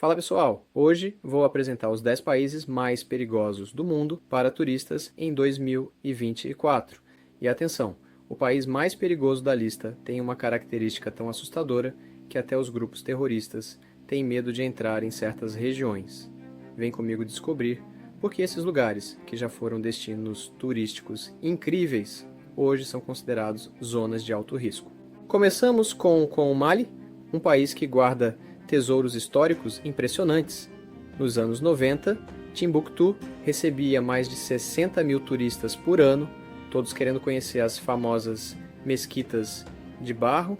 Fala pessoal, hoje vou apresentar os 10 países mais perigosos do mundo para turistas em 2024. E atenção, o país mais perigoso da lista tem uma característica tão assustadora que até os grupos terroristas têm medo de entrar em certas regiões. Vem comigo descobrir por que esses lugares, que já foram destinos turísticos incríveis, hoje são considerados zonas de alto risco. Começamos com o Mali, um país que guarda tesouros históricos impressionantes. Nos anos 90, Timbuktu recebia mais de 60 mil turistas por ano, todos querendo conhecer as famosas mesquitas de barro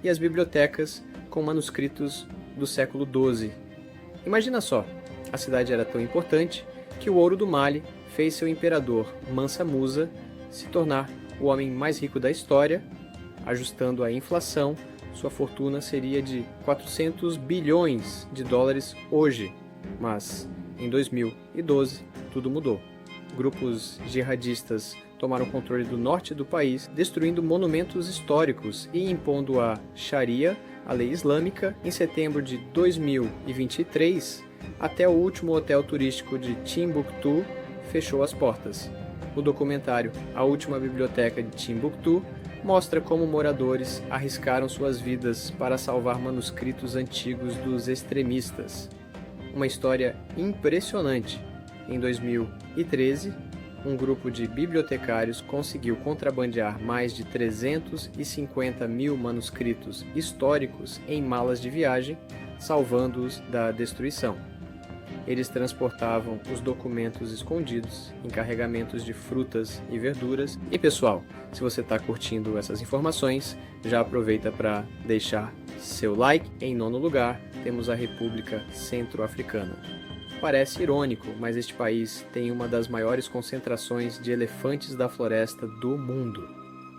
e as bibliotecas com manuscritos do século XII. Imagina só, a cidade era tão importante que o ouro do Mali fez seu imperador Mansa Musa se tornar o homem mais rico da história, ajustando a inflação. Sua fortuna seria de 400 bilhões de dólares hoje, mas em 2012 tudo mudou. Grupos jihadistas tomaram controle do norte do país, destruindo monumentos históricos e impondo a Sharia, a lei islâmica, em setembro de 2023, até o último hotel turístico de Timbuktu fechou as portas. O documentário A Última Biblioteca de Timbuktu mostra como moradores arriscaram suas vidas para salvar manuscritos antigos dos extremistas. Uma história impressionante. Em 2013, um grupo de bibliotecários conseguiu contrabandear mais de 350 mil manuscritos históricos em malas de viagem, salvando-os da destruição. Eles transportavam os documentos escondidos em carregamentos de frutas e verduras. E pessoal, se você está curtindo essas informações, já aproveita para deixar seu like. Em nono lugar, temos a República Centro-Africana. Parece irônico, mas este país tem uma das maiores concentrações de elefantes da floresta do mundo.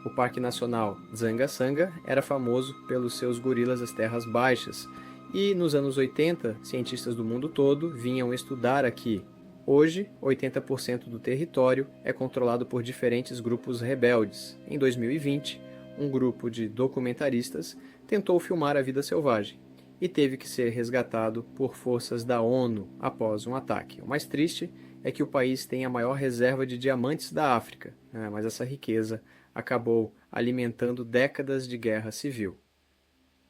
O Parque Nacional Zanga-Sanga era famoso pelos seus gorilas das terras baixas, e nos anos 80, cientistas do mundo todo vinham estudar aqui. Hoje, 80% do território é controlado por diferentes grupos rebeldes. Em 2020, um grupo de documentaristas tentou filmar a vida selvagem e teve que ser resgatado por forças da ONU após um ataque. O mais triste é que o país tem a maior reserva de diamantes da África, mas essa riqueza acabou alimentando décadas de guerra civil.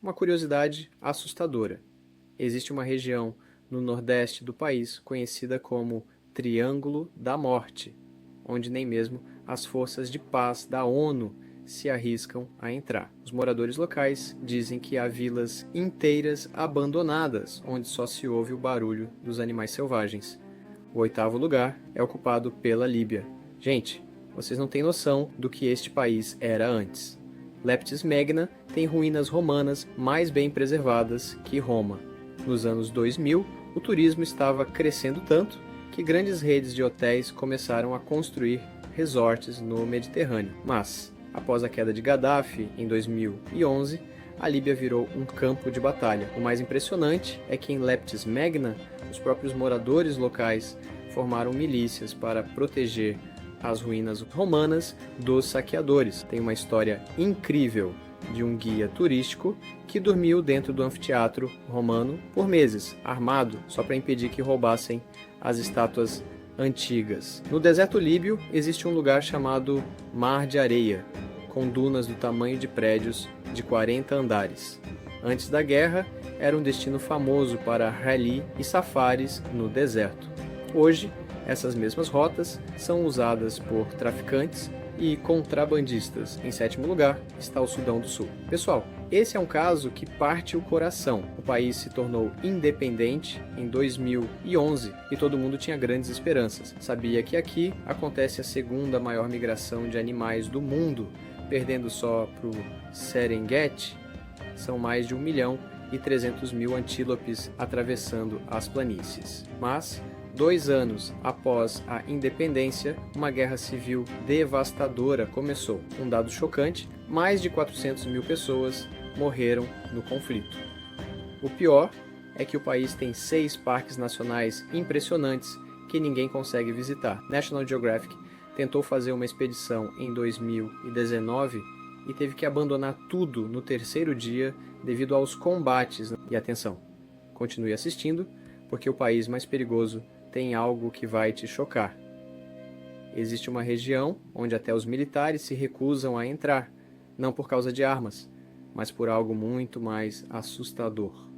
Uma curiosidade assustadora. Existe uma região no nordeste do país conhecida como Triângulo da Morte, onde nem mesmo as forças de paz da ONU se arriscam a entrar. Os moradores locais dizem que há vilas inteiras abandonadas, onde só se ouve o barulho dos animais selvagens. O oitavo lugar é ocupado pela Líbia. Gente, vocês não têm noção do que este país era antes. Leptis Magna tem ruínas romanas mais bem preservadas que Roma. Nos anos 2000, o turismo estava crescendo tanto que grandes redes de hotéis começaram a construir resorts no Mediterrâneo. Mas, após a queda de Gaddafi em 2011, a Líbia virou um campo de batalha. O mais impressionante é que em Leptis Magna, os próprios moradores locais formaram milícias para proteger as ruínas romanas dos saqueadores. Tem uma história incrível de um guia turístico que dormiu dentro do anfiteatro romano por meses, armado, só para impedir que roubassem as estátuas antigas. No deserto líbio existe um lugar chamado Mar de Areia, com dunas do tamanho de prédios de 40 andares. Antes da guerra, era um destino famoso para rally e safaris no deserto. Hoje, essas mesmas rotas são usadas por traficantes e contrabandistas. Em sétimo lugar está o Sudão do Sul. Pessoal, esse é um caso que parte o coração. O país se tornou independente em 2011 e todo mundo tinha grandes esperanças. Sabia que aqui acontece a segunda maior migração de animais do mundo, perdendo só para o Serengeti. São mais de 1.300.000 antílopes atravessando as planícies. Mas 2 anos após a independência, uma guerra civil devastadora começou. Um dado chocante: mais de 400 mil pessoas morreram no conflito. O pior é que o país tem 6 parques nacionais impressionantes que ninguém consegue visitar. National Geographic tentou fazer uma expedição em 2019 e teve que abandonar tudo no terceiro dia devido aos combates. E atenção, Continue assistindo, porque o país mais perigoso tem algo que vai te chocar. Existe uma região onde até os militares se recusam a entrar, não por causa de armas, mas por algo muito mais assustador.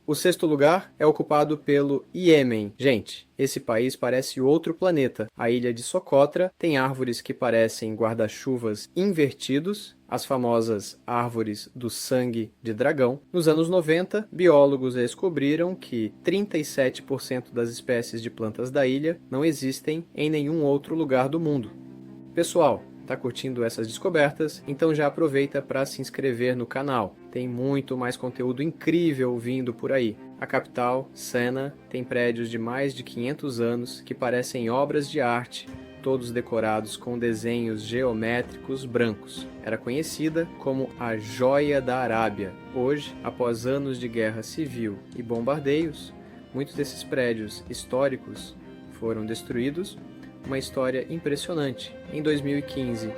O sexto lugar é ocupado pelo Iêmen. Gente, esse país parece outro planeta. A ilha de Socotra tem árvores que parecem guarda-chuvas invertidos, as famosas árvores do sangue de dragão. Nos anos 90, biólogos descobriram que 37% das espécies de plantas da ilha não existem em nenhum outro lugar do mundo. Pessoal, tá curtindo essas descobertas? Então já aproveita para se inscrever no canal. Tem muito mais conteúdo incrível vindo por aí. A capital, Sanaa, tem prédios de mais de 500 anos que parecem obras de arte, todos decorados com desenhos geométricos brancos. Era conhecida como a Joia da Arábia. Hoje, após anos de guerra civil e bombardeios, muitos desses prédios históricos foram destruídos. Uma história impressionante. Em 2015,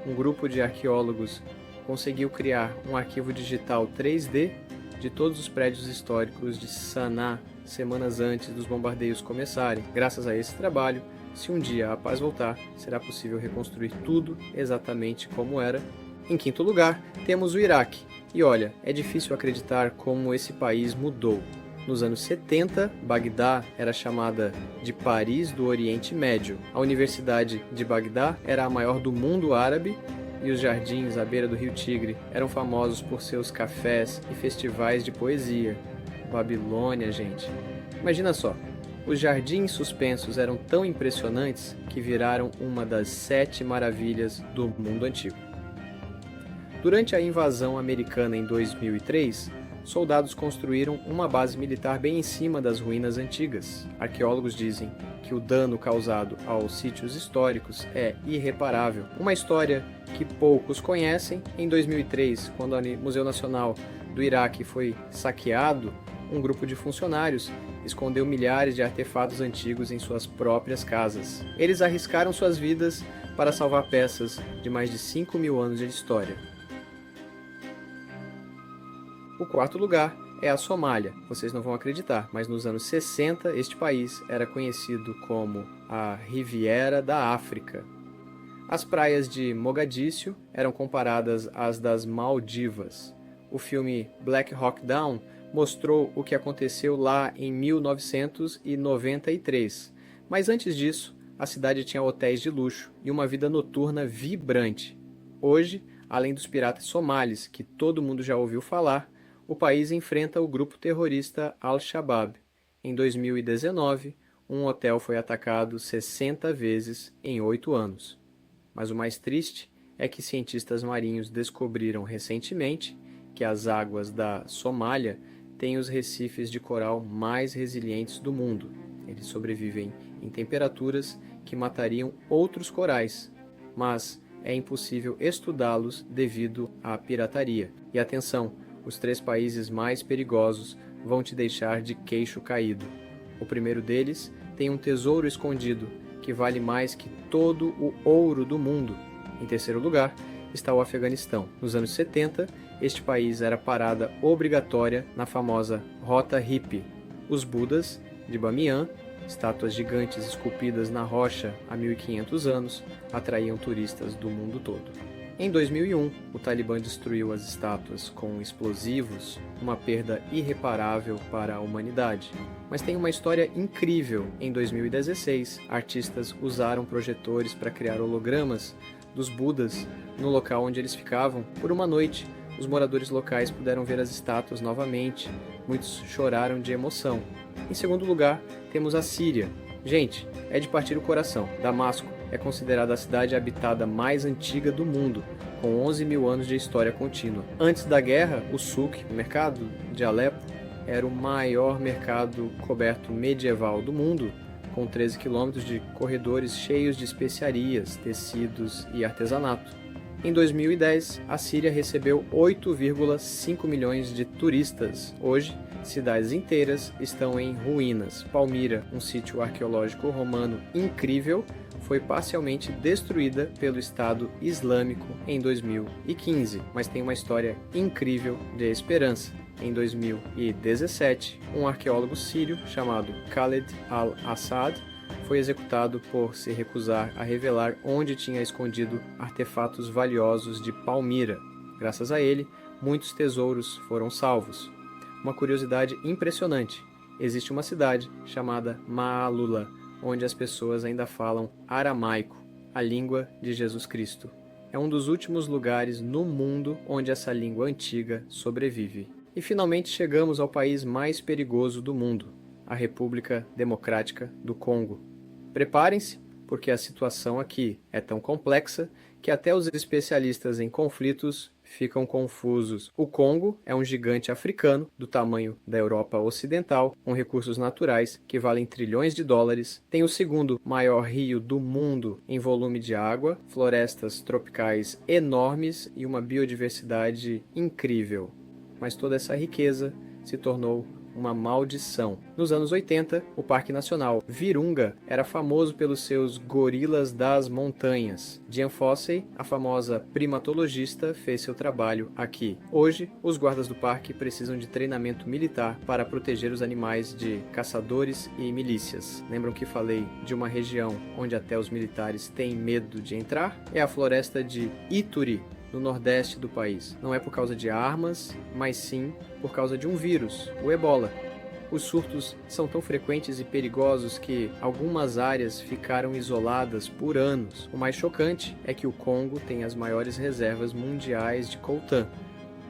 um grupo de arqueólogos conseguiu criar um arquivo digital 3D de todos os prédios históricos de Sanaa, semanas antes dos bombardeios começarem. Graças a esse trabalho, se um dia a paz voltar, será possível reconstruir tudo exatamente como era. Em quinto lugar, temos o Iraque. E olha, é difícil acreditar como esse país mudou. Nos anos 70, Bagdá era chamada de Paris do Oriente Médio. A Universidade de Bagdá era a maior do mundo árabe e os jardins à beira do rio Tigre eram famosos por seus cafés e festivais de poesia. Babilônia, gente. Imagina só, os jardins suspensos eram tão impressionantes que viraram uma das 7 maravilhas do mundo antigo. Durante a invasão americana em 2003, soldados construíram uma base militar bem em cima das ruínas antigas. Arqueólogos dizem que o dano causado aos sítios históricos é irreparável. Uma história que poucos conhecem: em 2003, quando o Museu Nacional do Iraque foi saqueado, um grupo de funcionários escondeu milhares de artefatos antigos em suas próprias casas. Eles arriscaram suas vidas para salvar peças de mais de 5.000 anos de história. O quarto lugar é a Somália. Vocês não vão acreditar, mas nos anos 60 este país era conhecido como a Riviera da África. As praias de Mogadíscio eram comparadas às das Maldivas. O filme Black Hawk Down mostrou o que aconteceu lá em 1993. Mas antes disso, a cidade tinha hotéis de luxo e uma vida noturna vibrante. Hoje, além dos piratas somalis, que todo mundo já ouviu falar, o país enfrenta o grupo terrorista Al-Shabaab. Em 2019, um hotel foi atacado 60 vezes em 8 anos. Mas o mais triste é que cientistas marinhos descobriram recentemente que as águas da Somália têm os recifes de coral mais resilientes do mundo. Eles sobrevivem em temperaturas que matariam outros corais, mas é impossível estudá-los devido à pirataria. E atenção, os 3 países mais perigosos vão te deixar de queixo caído. O primeiro deles tem um tesouro escondido que vale mais que todo o ouro do mundo. Em terceiro lugar está o Afeganistão. Nos anos 70, este país era parada obrigatória na famosa Rota Hippie. Os Budas de Bamiyan, estátuas gigantes esculpidas na rocha há 1.500 anos, atraíam turistas do mundo todo. Em 2001, o Talibã destruiu as estátuas com explosivos, uma perda irreparável para a humanidade. Mas tem uma história incrível. Em 2016, artistas usaram projetores para criar hologramas dos Budas no local onde eles ficavam. Por uma noite, os moradores locais puderam ver as estátuas novamente. Muitos choraram de emoção. Em segundo lugar, temos a Síria. Gente, é de partir o coração. Damasco é considerada a cidade habitada mais antiga do mundo, com 11.000 anos de história contínua. Antes da guerra, o Souk, o mercado de Alepo, era o maior mercado coberto medieval do mundo, com 13 quilômetros de corredores cheios de especiarias, tecidos e artesanato. Em 2010, a Síria recebeu 8,5 milhões de turistas. Hoje, cidades inteiras estão em ruínas. Palmira, um sítio arqueológico romano incrível, foi parcialmente destruída pelo Estado Islâmico em 2015, mas tem uma história incrível de esperança. em 2017, um arqueólogo sírio chamado Khaled al-Assad foi executado por se recusar a revelar onde tinha escondido artefatos valiosos de Palmira. Graças a ele, muitos tesouros foram salvos. Uma curiosidade impressionante: existe uma cidade chamada Maalula, onde as pessoas ainda falam aramaico, a língua de Jesus Cristo. É um dos últimos lugares no mundo onde essa língua antiga sobrevive. E finalmente chegamos ao país mais perigoso do mundo, a República Democrática do Congo. Preparem-se, porque a situação aqui é tão complexa que até os especialistas em conflitos ficam confusos. O Congo é um gigante africano do tamanho da Europa Ocidental, com recursos naturais que valem trilhões de dólares, tem o segundo maior rio do mundo em volume de água, florestas tropicais enormes e uma biodiversidade incrível. Mas toda essa riqueza se tornou uma maldição. Nos anos 80, o Parque Nacional Virunga era famoso pelos seus gorilas das montanhas. Dian Fossey, a famosa primatologista, fez seu trabalho aqui. Hoje, os guardas do parque precisam de treinamento militar para proteger os animais de caçadores e milícias. Lembram que falei de uma região onde até os militares têm medo de entrar? É a floresta de Ituri, no nordeste do país. Não é por causa de armas, mas sim por causa de um vírus, o Ebola. Os surtos são tão frequentes e perigosos que algumas áreas ficaram isoladas por anos. O mais chocante é que o Congo tem as maiores reservas mundiais de coltan,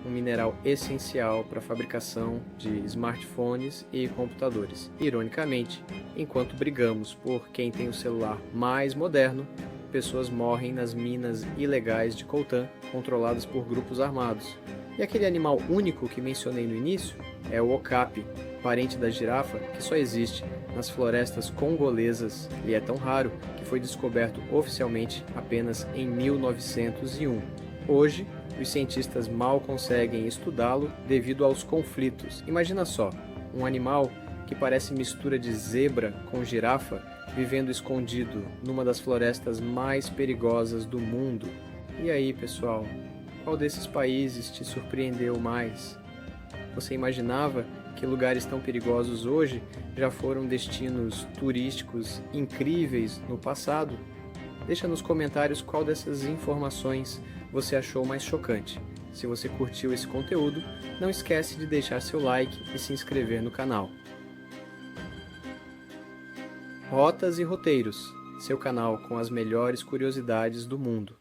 um mineral essencial para a fabricação de smartphones e computadores. Ironicamente, enquanto brigamos por quem tem o celular mais moderno, pessoas morrem nas minas ilegais de coltan controladas por grupos armados. E aquele animal único que mencionei no início é o okapi, parente da girafa que só existe nas florestas congolesas e é tão raro que foi descoberto oficialmente apenas em 1901. Hoje, os cientistas mal conseguem estudá-lo devido aos conflitos. Imagina só, um animal que parece mistura de zebra com girafa vivendo escondido numa das florestas mais perigosas do mundo. E aí, pessoal, qual desses países te surpreendeu mais? Você imaginava que lugares tão perigosos hoje já foram destinos turísticos incríveis no passado? Deixa nos comentários qual dessas informações você achou mais chocante. Se você curtiu esse conteúdo, não esquece de deixar seu like e se inscrever no canal. Rotas e Roteiros, seu canal com as melhores curiosidades do mundo.